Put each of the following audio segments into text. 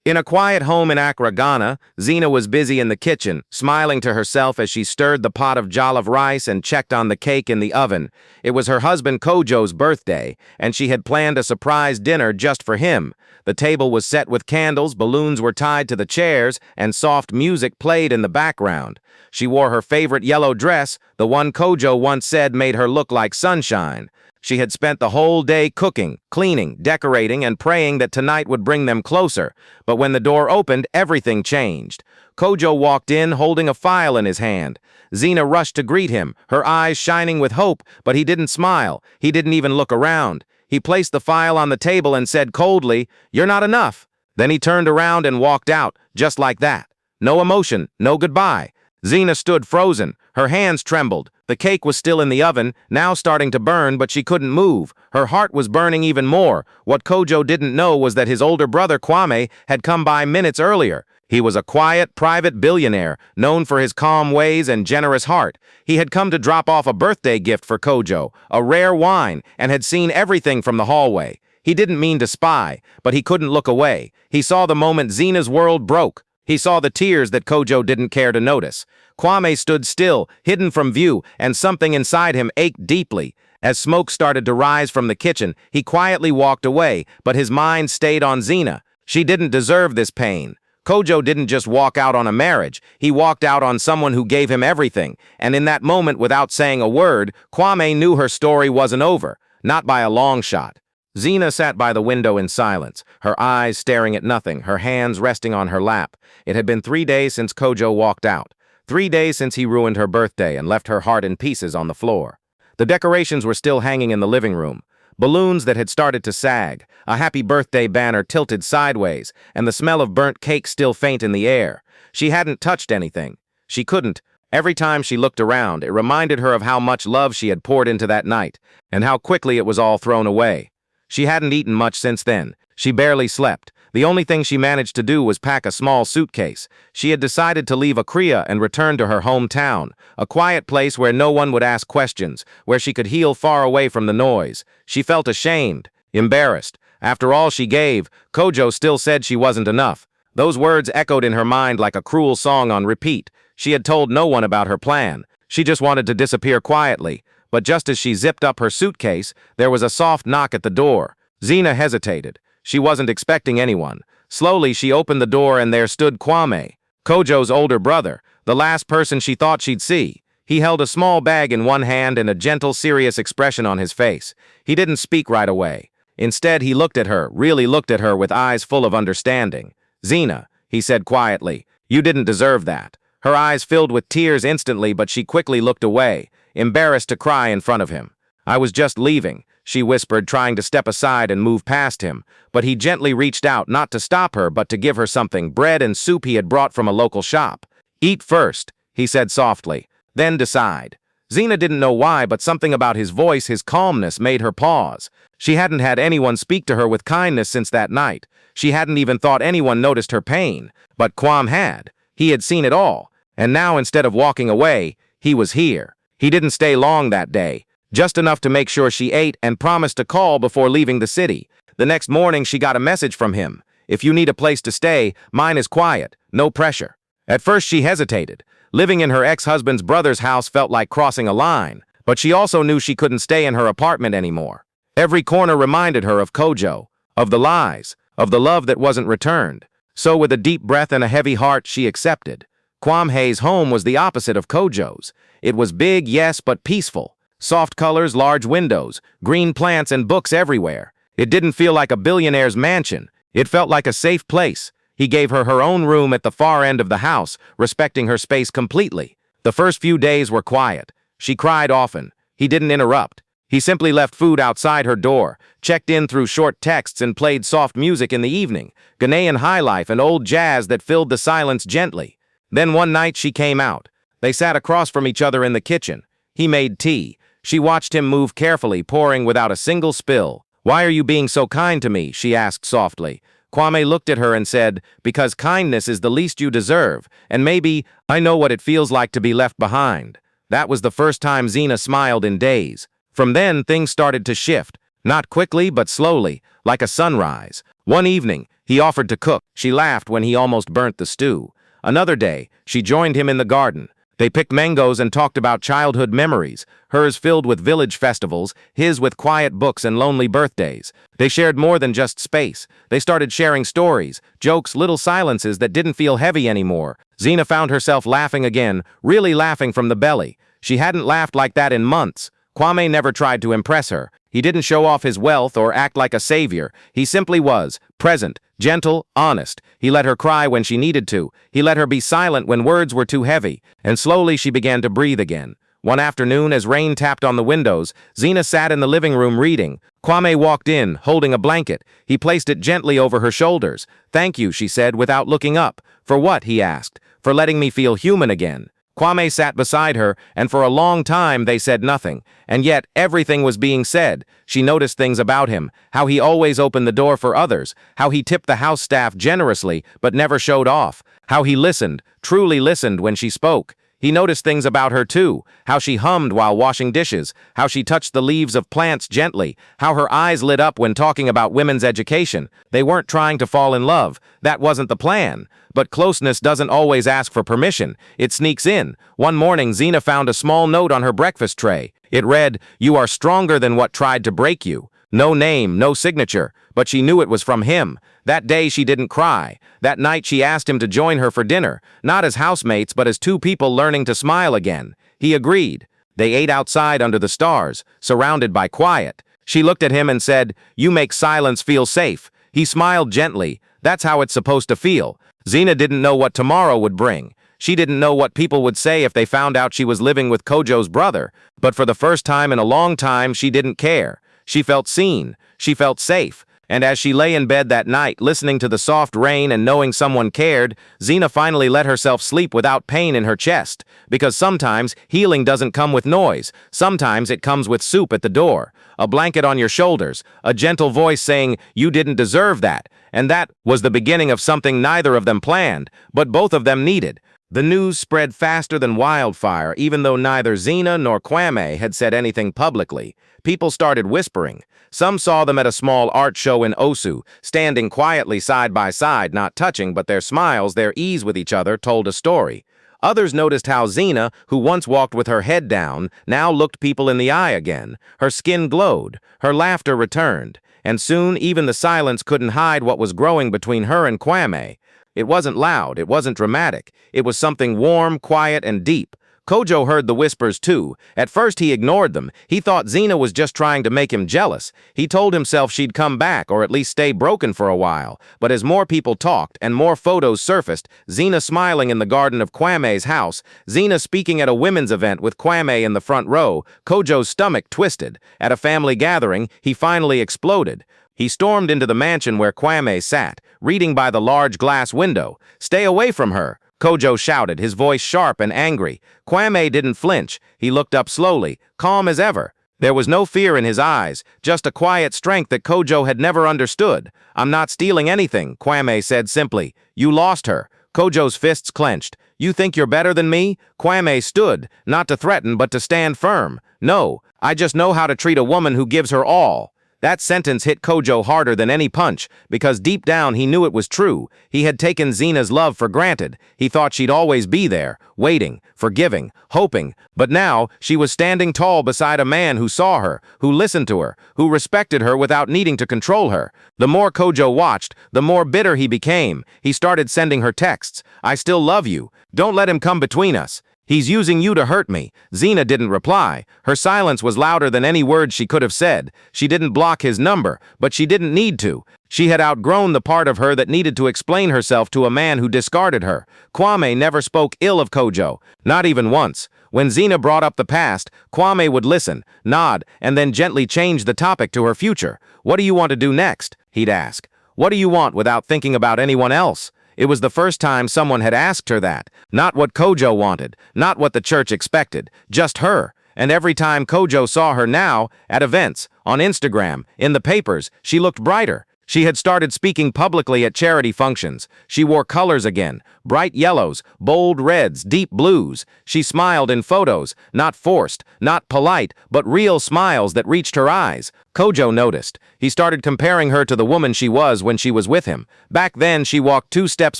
In a quiet home in Accra, Ghana, Zina was busy in the kitchen, smiling to herself as she stirred the pot of jollof rice and checked on the cake in the oven. It was her husband Kojo's birthday, and she had planned a surprise dinner just for him. The table was set with candles, balloons were tied to the chairs, and soft music played in the background. She wore her favorite yellow dress, the one Kojo once said made her look like sunshine. She had spent the whole day cooking, cleaning, decorating, and praying that tonight would bring them closer. But when the door opened, everything changed. Kojo walked in holding a file in his hand. Zina rushed to greet him, her eyes shining with hope, but he didn't smile. He didn't even look around. He placed the file on the table and said coldly, "You're not enough." Then he turned around and walked out, just like that. No emotion, no goodbye. Zina stood frozen. Her hands trembled. The cake was still in the oven, now starting to burn, but she couldn't move. Her heart was burning even more. What Kojo didn't know was that his older brother, Kwame, had come by minutes earlier. He was a quiet, private billionaire, known for his calm ways and generous heart. He had come to drop off a birthday gift for Kojo, a rare wine, and had seen everything from the hallway. He didn't mean to spy, but he couldn't look away. He saw the moment Zina's world broke. He saw the tears that Kojo didn't care to notice. Kwame stood still, hidden from view, and something inside him ached deeply. As smoke started to rise from the kitchen, he quietly walked away, but his mind stayed on Zina. She didn't deserve this pain. Kojo didn't just walk out on a marriage, he walked out on someone who gave him everything. And in that moment, without saying a word, Kwame knew her story wasn't over, not by a long shot. Zina sat by the window in silence, her eyes staring at nothing, her hands resting on her lap. It had been 3 days since Kojo walked out. 3 days since he ruined her birthday and left her heart in pieces on the floor. The decorations were still hanging in the living room. Balloons that had started to sag, a happy birthday banner tilted sideways, and the smell of burnt cake still faint in the air. She hadn't touched anything. She couldn't. Every time she looked around, it reminded her of how much love she had poured into that night, and how quickly it was all thrown away. She hadn't eaten much since then. She barely slept. The only thing she managed to do was pack a small suitcase. She had decided to leave Accra and return to her hometown, a quiet place where no one would ask questions, where she could heal far away from the noise. She felt ashamed, embarrassed. After all she gave, Kojo still said she wasn't enough. Those words echoed in her mind like a cruel song on repeat. She had told no one about her plan. She just wanted to disappear quietly. But just as she zipped up her suitcase, there was a soft knock at the door. Zina hesitated. She wasn't expecting anyone. Slowly, she opened the door and there stood Kwame, Kojo's older brother, the last person she thought she'd see. He held a small bag in one hand and a gentle, serious expression on his face. He didn't speak right away. Instead, he looked at her, really looked at her with eyes full of understanding. "Zina," he said quietly, "you didn't deserve that." Her eyes filled with tears instantly, but she quickly looked away, embarrassed to cry in front of him. "I was just leaving," she whispered, trying to step aside and move past him. But he gently reached out, not to stop her, but to give her something, bread and soup he had brought from a local shop. "Eat first," he said softly, "then decide." Zina didn't know why, but something about his voice, his calmness, made her pause. She hadn't had anyone speak to her with kindness since that night. She hadn't even thought anyone noticed her pain. But Kwame had. He had seen it all. And now, instead of walking away, he was here. He didn't stay long that day, just enough to make sure she ate and promised to call before leaving the city. The next morning, she got a message from him. "If you need a place to stay, mine is quiet, no pressure." At first, she hesitated. Living in her ex-husband's brother's house felt like crossing a line, but she also knew she couldn't stay in her apartment anymore. Every corner reminded her of Kojo, of the lies, of the love that wasn't returned. So with a deep breath and a heavy heart, she accepted. Kwame's home was the opposite of Kojo's. It was big, yes, but peaceful. Soft colors, large windows, green plants, and books everywhere. It didn't feel like a billionaire's mansion. It felt like a safe place. He gave her her own room at the far end of the house, respecting her space completely. The first few days were quiet. She cried often. He didn't interrupt. He simply left food outside her door, checked in through short texts, and played soft music in the evening, Ghanaian highlife and old jazz that filled the silence gently. Then one night she came out. They sat across from each other in the kitchen. He made tea. She watched him move carefully, pouring without a single spill. "Why are you being so kind to me?" she asked softly. Kwame looked at her and said, "Because kindness is the least you deserve, and maybe I know what it feels like to be left behind." That was the first time Zina smiled in days. From then, things started to shift, not quickly but slowly, like a sunrise. One evening, He offered to cook. She laughed when he almost burnt the stew. Another day, she joined him in the garden. They picked mangoes and talked about childhood memories, hers filled with village festivals, his with quiet books and lonely birthdays. They shared more than just space. They started sharing stories, jokes, little silences that didn't feel heavy anymore. Zina found herself laughing again, really laughing from the belly. She hadn't laughed like that in months. Kwame never tried to impress her. He didn't show off his wealth or act like a savior. He simply was, present, gentle, honest. He let her cry when she needed to. He let her be silent when words were too heavy. And slowly she began to breathe again. One afternoon, as rain tapped on the windows, Zina sat in the living room reading. Kwame walked in, holding a blanket. He placed it gently over her shoulders. "Thank you," she said, without looking up. "For what?" he asked. "For letting me feel human again." Kwame sat beside her, and for a long time they said nothing. And yet, everything was being said. She noticed things about him, how he always opened the door for others, how he tipped the house staff generously but never showed off, how he listened, truly listened when she spoke. He noticed things about her too, how she hummed while washing dishes, how she touched the leaves of plants gently, how her eyes lit up when talking about women's education. They weren't trying to fall in love. That wasn't the plan. But closeness doesn't always ask for permission. It sneaks in. One morning, Zina found a small note on her breakfast tray. It read, "You are stronger than what tried to break you." No name, no signature, but she knew it was from him. That day she didn't cry. That night she asked him to join her for dinner, not as housemates but as two people learning to smile again. He agreed. They ate outside under the stars, surrounded by quiet. She looked at him and said, "You make silence feel safe." He smiled gently. That's how it's supposed to feel. Zina didn't know what tomorrow would bring. She didn't know what people would say if they found out she was living with Kojo's brother. But for the first time in a long time, she didn't care. She felt seen. She felt safe. And as she lay in bed that night, listening to the soft rain and knowing someone cared, Zina finally let herself sleep without pain in her chest. Because sometimes healing doesn't come with noise. Sometimes it comes with soup at the door. A blanket on your shoulders. A gentle voice saying, "You didn't deserve that." And that was the beginning of something neither of them planned, but both of them needed. The news spread faster than wildfire, even though neither Zina nor Kwame had said anything publicly. People started whispering. Some saw them at a small art show in Osu, standing quietly side by side, not touching, but their smiles, their ease with each other, told a story. Others noticed how Zina, who once walked with her head down, now looked people in the eye again. Her skin glowed. Her laughter returned. And soon, even the silence couldn't hide what was growing between her and Kwame. It wasn't loud, it wasn't dramatic. It was something warm, quiet, and deep. Kojo heard the whispers too. At first he ignored them. He thought Zina was just trying to make him jealous. He told himself she'd come back or at least stay broken for a while. But as more people talked and more photos surfaced, Zina smiling in the garden of Kwame's house, Zina speaking at a women's event with Kwame in the front row, Kojo's stomach twisted. At a family gathering, he finally exploded. He stormed into the mansion where Kwame sat, reading by the large glass window. "Stay away from her!" Kojo shouted, his voice sharp and angry. Kwame didn't flinch. He looked up slowly, calm as ever. There was no fear in his eyes, just a quiet strength that Kojo had never understood. "I'm not stealing anything," Kwame said simply. "You lost her." Kojo's fists clenched. "You think you're better than me?" Kwame stood, not to threaten but to stand firm. "No, I just know how to treat a woman who gives her all." That sentence hit Kojo harder than any punch, because deep down he knew it was true. He had taken Zina's love for granted. He thought she'd always be there, waiting, forgiving, hoping. But now, she was standing tall beside a man who saw her, who listened to her, who respected her without needing to control her. The more Kojo watched, the more bitter he became. He started sending her texts. "I still love you. Don't let him come between us. He's using you to hurt me." Zina didn't reply. Her silence was louder than any words she could have said. She didn't block his number, but she didn't need to. She had outgrown the part of her that needed to explain herself to a man who discarded her. Kwame never spoke ill of Kojo, not even once. When Zina brought up the past, Kwame would listen, nod, and then gently change the topic to her future. "What do you want to do next?" he'd ask. "What do you want without thinking about anyone else?" It was the first time someone had asked her that. Not what Kojo wanted, not what the church expected, just her. And every time Kojo saw her now, at events, on Instagram, in the papers, she looked brighter. She had started speaking publicly at charity functions. She wore colors again, bright yellows, bold reds, deep blues. She smiled in photos, not forced, not polite, but real smiles that reached her eyes. Kojo noticed. He started comparing her to the woman she was when she was with him. Back then, she walked 2 steps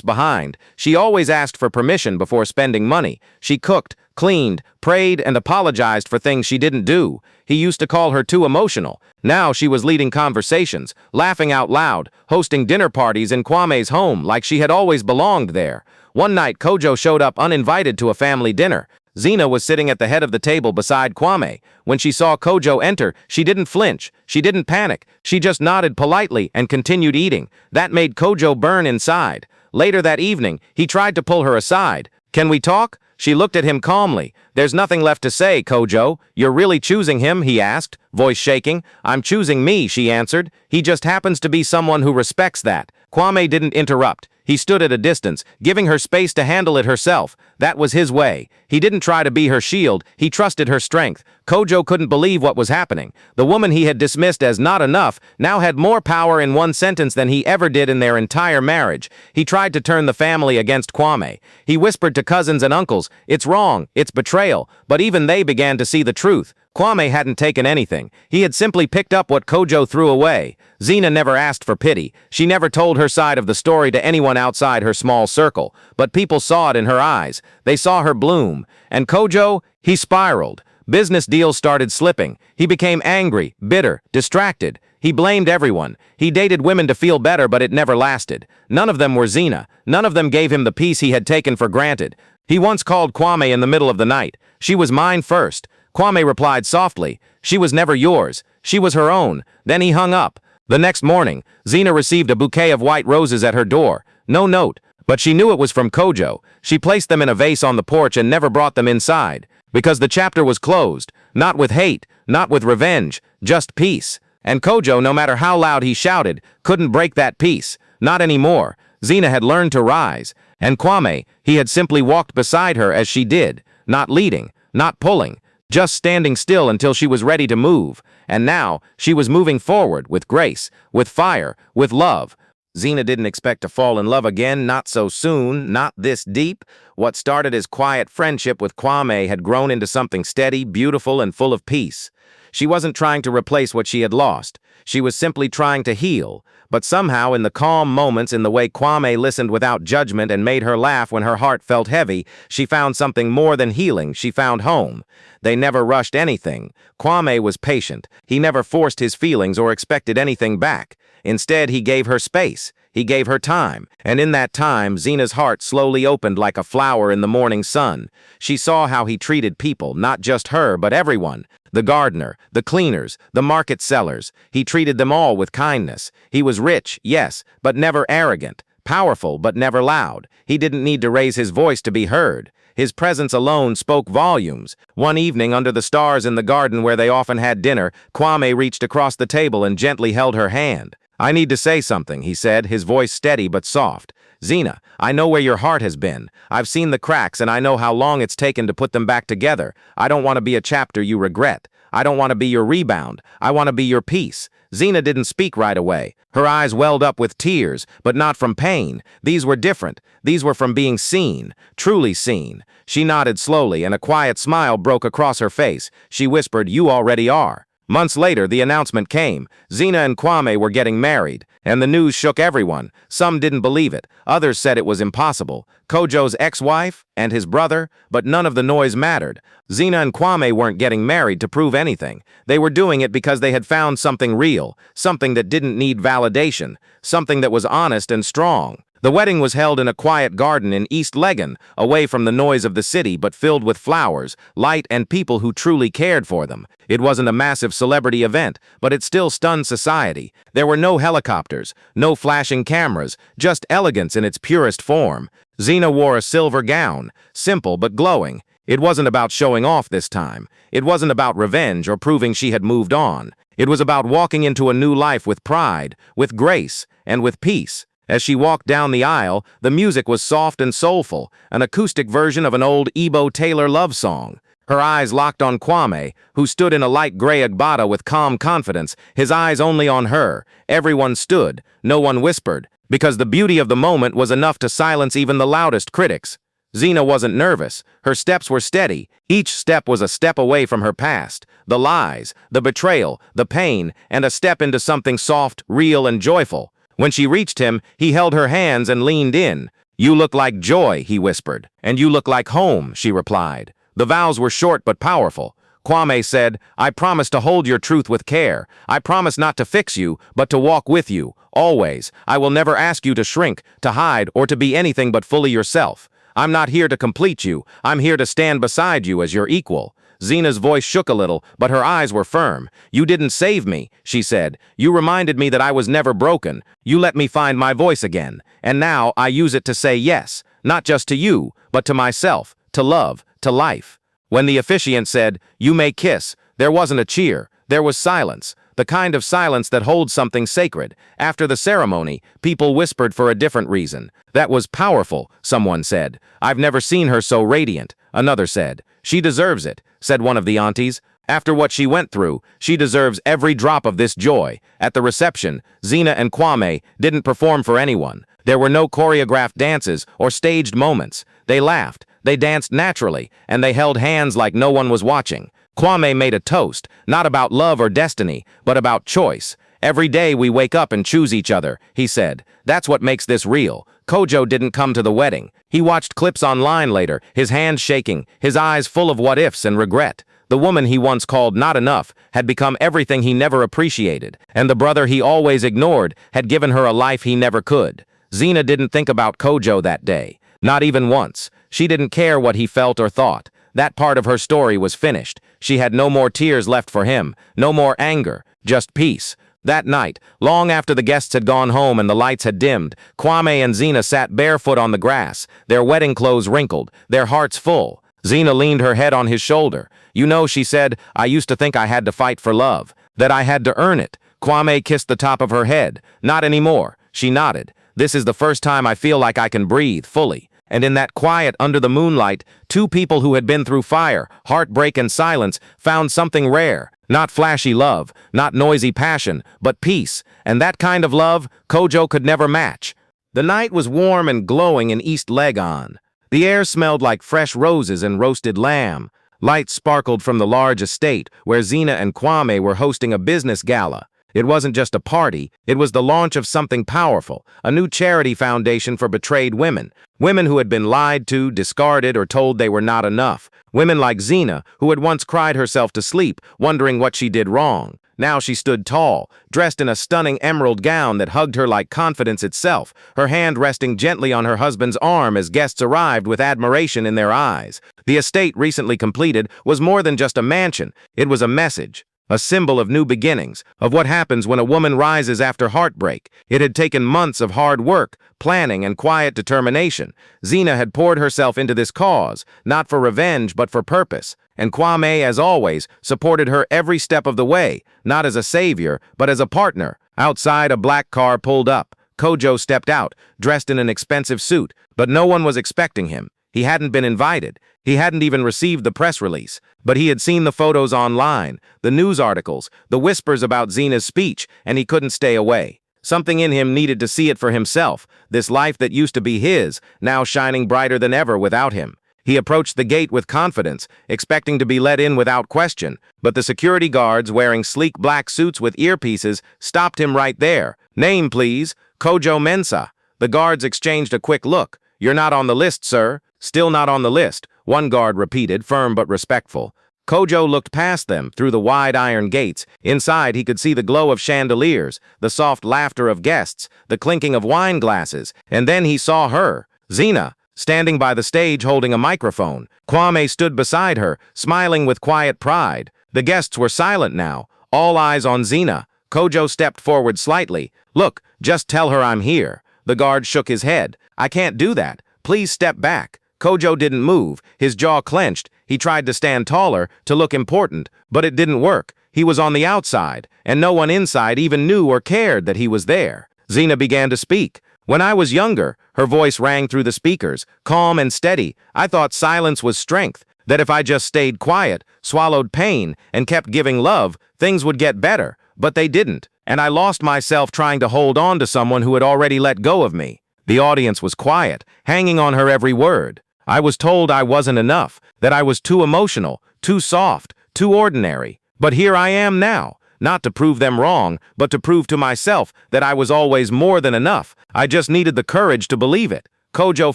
behind. She always asked for permission before spending money. She cooked, cleaned, prayed, and apologized for things she didn't do. He used to call her too emotional. Now she was leading conversations, laughing out loud, hosting dinner parties in Kwame's home like she had always belonged there. One night, Kojo showed up uninvited to a family dinner. Zina was sitting at the head of the table beside Kwame. When she saw Kojo enter, she didn't flinch. She didn't panic. She just nodded politely and continued eating. That made Kojo burn inside. Later that evening, he tried to pull her aside. "Can we talk?" She looked at him calmly. "There's nothing left to say, Kojo. You're really choosing him?" he asked, voice shaking. "I'm choosing me," she answered. "He just happens to be someone who respects that." Kwame didn't interrupt. He stood at a distance, giving her space to handle it herself. That was his way. He didn't try to be her shield. He trusted her strength. Kojo couldn't believe what was happening. The woman he had dismissed as not enough now had more power in one sentence than he ever did in their entire marriage. He tried to turn the family against Kwame. He whispered to cousins and uncles, "It's wrong, it's betrayal," but even they began to see the truth. Kwame hadn't taken anything. He had simply picked up what Kojo threw away. Zina never asked for pity. She never told her side of the story to anyone outside her small circle. But people saw it in her eyes. They saw her bloom. And Kojo, he spiraled. Business deals started slipping. He became angry, bitter, distracted. He blamed everyone. He dated women to feel better, but it never lasted. None of them were Zina. None of them gave him the peace he had taken for granted. He once called Kwame in the middle of the night. "She was mine first." Kwame replied softly, "She was never yours. She was her own." Then he hung up. The next morning, Zina received a bouquet of white roses at her door. No note, but she knew it was from Kojo. She placed them in a vase on the porch and never brought them inside. Because the chapter was closed. Not with hate, not with revenge, just peace. And Kojo, no matter how loud he shouted, couldn't break that peace. Not anymore. Zina had learned to rise. And Kwame, he had simply walked beside her as she did. Not leading, not pulling. Just standing still until she was ready to move. And now, she was moving forward with grace, with fire, with love. Zina didn't expect to fall in love again, not so soon, not this deep. What started as quiet friendship with Kwame had grown into something steady, beautiful, and full of peace. She wasn't trying to replace what she had lost. She was simply trying to heal. But somehow, in the calm moments, in the way Kwame listened without judgment and made her laugh when her heart felt heavy, she found something more than healing. She found home. They never rushed anything. Kwame was patient. He never forced his feelings or expected anything back. Instead, he gave her space. He gave her time. And in that time, Zina's heart slowly opened like a flower in the morning sun. She saw how he treated people, not just her, but everyone. The gardener, the cleaners, the market sellers. He treated them all with kindness. He was rich, yes, but never arrogant. Powerful, but never loud. He didn't need to raise his voice to be heard. His presence alone spoke volumes. One evening, under the stars in the garden where they often had dinner, Kwame reached across the table and gently held her hand. "I need to say something," he said, his voice steady but soft. "Zina, I know where your heart has been. I've seen the cracks and I know how long it's taken to put them back together. I don't want to be a chapter you regret. I don't want to be your rebound. I want to be your peace." Zina didn't speak right away. Her eyes welled up with tears, but not from pain. These were different. These were from being seen, truly seen. She nodded slowly and a quiet smile broke across her face. She whispered, "You already are." Months later, the announcement came. Zina and Kwame were getting married, and the news shook everyone. Some didn't believe it. Others said it was impossible. Kojo's ex-wife and his brother, but none of the noise mattered. Zina and Kwame weren't getting married to prove anything. They were doing it because they had found something real, something that didn't need validation, something that was honest and strong. The wedding was held in a quiet garden in East Legon, away from the noise of the city but filled with flowers, light, and people who truly cared for them. It wasn't a massive celebrity event, but it still stunned society. There were no helicopters, no flashing cameras, just elegance in its purest form. Zina wore a silver gown, simple but glowing. It wasn't about showing off this time. It wasn't about revenge or proving she had moved on. It was about walking into a new life with pride, with grace, and with peace. As she walked down the aisle, the music was soft and soulful, an acoustic version of an old Ebo Taylor love song. Her eyes locked on Kwame, who stood in a light gray agbada with calm confidence, his eyes only on her. Everyone stood, no one whispered, because the beauty of the moment was enough to silence even the loudest critics. Zina wasn't nervous. Her steps were steady. Each step was a step away from her past. The lies, the betrayal, the pain, and a step into something soft, real, and joyful. When she reached him, he held her hands and leaned in. "You look like joy," he whispered. "And you look like home," she replied. The vows were short but powerful. Kwame said, "I promise to hold your truth with care. I promise not to fix you, but to walk with you, always. I will never ask you to shrink, to hide, or to be anything but fully yourself. I'm not here to complete you. I'm here to stand beside you as your equal." Zina's voice shook a little, but her eyes were firm. "You didn't save me," she said. "You reminded me that I was never broken. You let me find my voice again. And now I use it to say yes, not just to you, but to myself, to love, to life." When the officiant said, "You may kiss," there wasn't a cheer. There was silence. The kind of silence that holds something sacred. After the ceremony, people whispered for a different reason. "That was powerful," someone said. "I've never seen her so radiant," another said. "She deserves it," said one of the aunties. "After what she went through, she deserves every drop of this joy." At the reception, Zina and Kwame didn't perform for anyone. There were no choreographed dances or staged moments. They laughed, they danced naturally, and they held hands like no one was watching. Kwame made a toast, not about love or destiny, but about choice. "Every day we wake up and choose each other," he said. "That's what makes this real." Kojo didn't come to the wedding. He watched clips online later, his hands shaking, his eyes full of what-ifs and regret. The woman he once called not enough had become everything he never appreciated, and the brother he always ignored had given her a life he never could. Zina didn't think about Kojo that day. Not even once. She didn't care what he felt or thought. That part of her story was finished. She had no more tears left for him, no more anger, just peace. That night, long after the guests had gone home and the lights had dimmed, Kwame and Zina sat barefoot on the grass, their wedding clothes wrinkled, their hearts full. Zina leaned her head on his shoulder. "You know," she said, "I used to think I had to fight for love, that I had to earn it." Kwame kissed the top of her head. "Not anymore," she nodded. "This is the first time I feel like I can breathe fully." And in that quiet, under the moonlight, two people who had been through fire, heartbreak, and silence found something rare. Not flashy love, not noisy passion, but peace. And that kind of love, Kojo could never match. The night was warm and glowing in East Legon. The air smelled like fresh roses and roasted lamb. Lights sparkled from the large estate where Zina and Kwame were hosting a business gala. It wasn't just a party, it was the launch of something powerful, a new charity foundation for betrayed women. Women who had been lied to, discarded, or told they were not enough. Women like Zina, who had once cried herself to sleep, wondering what she did wrong. Now she stood tall, dressed in a stunning emerald gown that hugged her like confidence itself, her hand resting gently on her husband's arm as guests arrived with admiration in their eyes. The estate recently completed was more than just a mansion, it was a message. A symbol of new beginnings, of what happens when a woman rises after heartbreak. It had taken months of hard work, planning, and quiet determination. Zina had poured herself into this cause, not for revenge but for purpose. And Kwame, as always, supported her every step of the way, not as a savior, but as a partner. Outside, a black car pulled up. Kojo stepped out, dressed in an expensive suit, but no one was expecting him. He hadn't been invited. He hadn't even received the press release. But he had seen the photos online, the news articles, the whispers about Zina's speech, and he couldn't stay away. Something in him needed to see it for himself, this life that used to be his, now shining brighter than ever without him. He approached the gate with confidence, expecting to be let in without question, but the security guards, wearing sleek black suits with earpieces, stopped him right there. "Name, please." "Kojo Mensah." The guards exchanged a quick look. "You're not on the list, sir." "Still not on the list," one guard repeated, firm but respectful. Kojo looked past them, through the wide iron gates. Inside, he could see the glow of chandeliers, the soft laughter of guests, the clinking of wine glasses, and then he saw her, Zina, standing by the stage holding a microphone. Kwame stood beside her, smiling with quiet pride. The guests were silent now, all eyes on Zina. Kojo stepped forward slightly. "Look, just tell her I'm here." The guard shook his head. "I can't do that. Please step back." Kojo didn't move, his jaw clenched. He tried to stand taller, to look important, but it didn't work. He was on the outside, and no one inside even knew or cared that he was there. Zina began to speak. "When I was younger," her voice rang through the speakers, calm and steady, "I thought silence was strength. That if I just stayed quiet, swallowed pain, and kept giving love, things would get better. But they didn't, and I lost myself trying to hold on to someone who had already let go of me. The audience was quiet, hanging on her every word. I was told I wasn't enough, that I was too emotional, too soft, too ordinary. But here I am now, not to prove them wrong, but to prove to myself that I was always more than enough. I just needed the courage to believe it. Kojo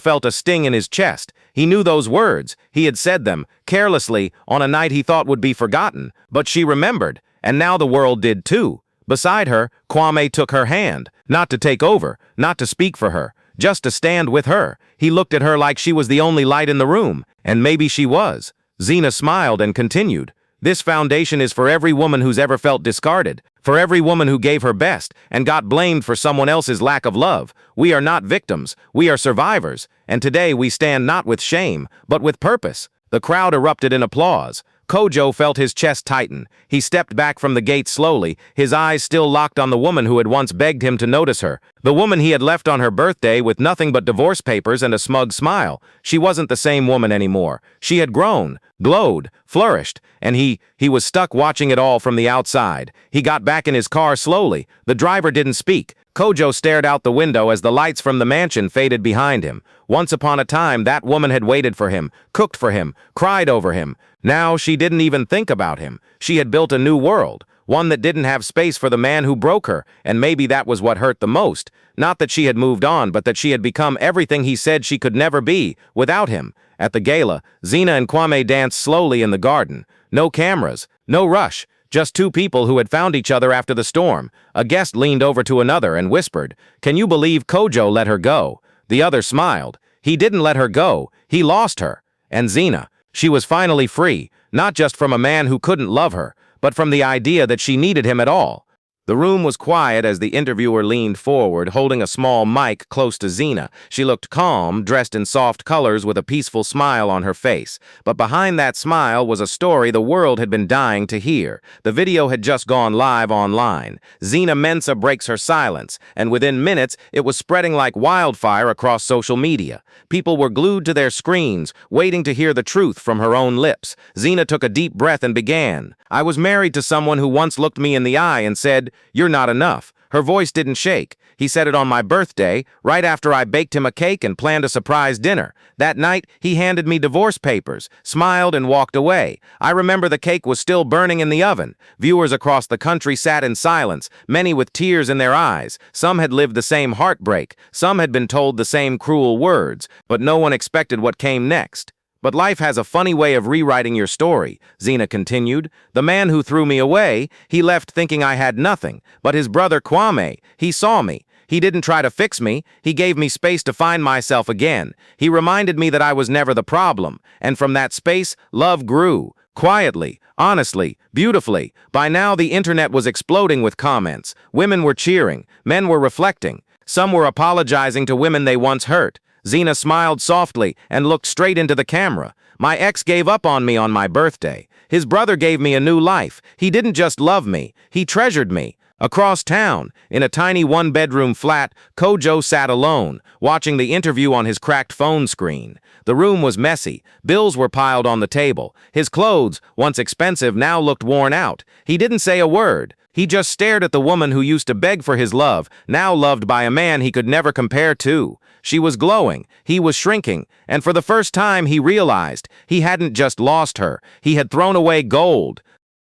felt a sting in his chest. He knew those words. He had said them, carelessly, on a night he thought would be forgotten. But she remembered, and now the world did too. Beside her, Kwame took her hand, not to take over, not to speak for her, just to stand with her. He looked at her like she was the only light in the room, and maybe she was. Zina smiled and continued. This foundation is for every woman who's ever felt discarded, for every woman who gave her best and got blamed for someone else's lack of love. We are not victims, we are survivors, and today we stand not with shame, but with purpose. The crowd erupted in applause. Kojo felt his chest tighten. He stepped back from the gate slowly, his eyes still locked on the woman who had once begged him to notice her. The woman he had left on her birthday with nothing but divorce papers and a smug smile. She wasn't the same woman anymore. She had grown, glowed, flourished, and he was stuck watching it all from the outside. He got back in his car slowly. The driver didn't speak. Kojo stared out the window as the lights from the mansion faded behind him. Once upon a time, that woman had waited for him, cooked for him, cried over him. Now she didn't even think about him. She had built a new world, one that didn't have space for the man who broke her, and maybe that was what hurt the most. Not that she had moved on, but that she had become everything he said she could never be, without him. At the gala, Zina and Kwame danced slowly in the garden. No cameras, no rush. Just two people who had found each other after the storm. A guest leaned over to another and whispered, "Can you believe Kojo let her go?" The other smiled. He didn't let her go. He lost her. And Zina, she was finally free, not just from a man who couldn't love her, but from the idea that she needed him at all. The room was quiet as the interviewer leaned forward, holding a small mic close to Zina. She looked calm, dressed in soft colors with a peaceful smile on her face. But behind that smile was a story the world had been dying to hear. The video had just gone live online. Zina Mensah breaks her silence, and within minutes, it was spreading like wildfire across social media. People were glued to their screens, waiting to hear the truth from her own lips. Zina took a deep breath and began. "I was married to someone who once looked me in the eye and said, 'You're not enough.' Her voice didn't shake. He said it on my birthday, right after I baked him a cake and planned a surprise dinner. That night, he handed me divorce papers, smiled and walked away. I remember the cake was still burning in the oven. Viewers across the country sat in silence, many with tears in their eyes. Some had lived the same heartbreak. Some had been told the same cruel words, but no one expected what came next. But life has a funny way of rewriting your story," Zina continued. "The man who threw me away, he left thinking I had nothing. But his brother Kwame, he saw me. He didn't try to fix me. He gave me space to find myself again. He reminded me that I was never the problem. And from that space, love grew. Quietly, honestly, beautifully. By now, the internet was exploding with comments. Women were cheering. Men were reflecting. Some were apologizing to women they once hurt." Zina smiled softly and looked straight into the camera. "My ex gave up on me on my birthday. His brother gave me a new life. He didn't just love me, he treasured me." Across town, in a tiny one-bedroom flat, Kojo sat alone, watching the interview on his cracked phone screen. The room was messy. Bills were piled on the table. His clothes, once expensive, now looked worn out. He didn't say a word. He just stared at the woman who used to beg for his love, now loved by a man he could never compare to. She was glowing, he was shrinking, and for the first time he realized he hadn't just lost her, he had thrown away gold.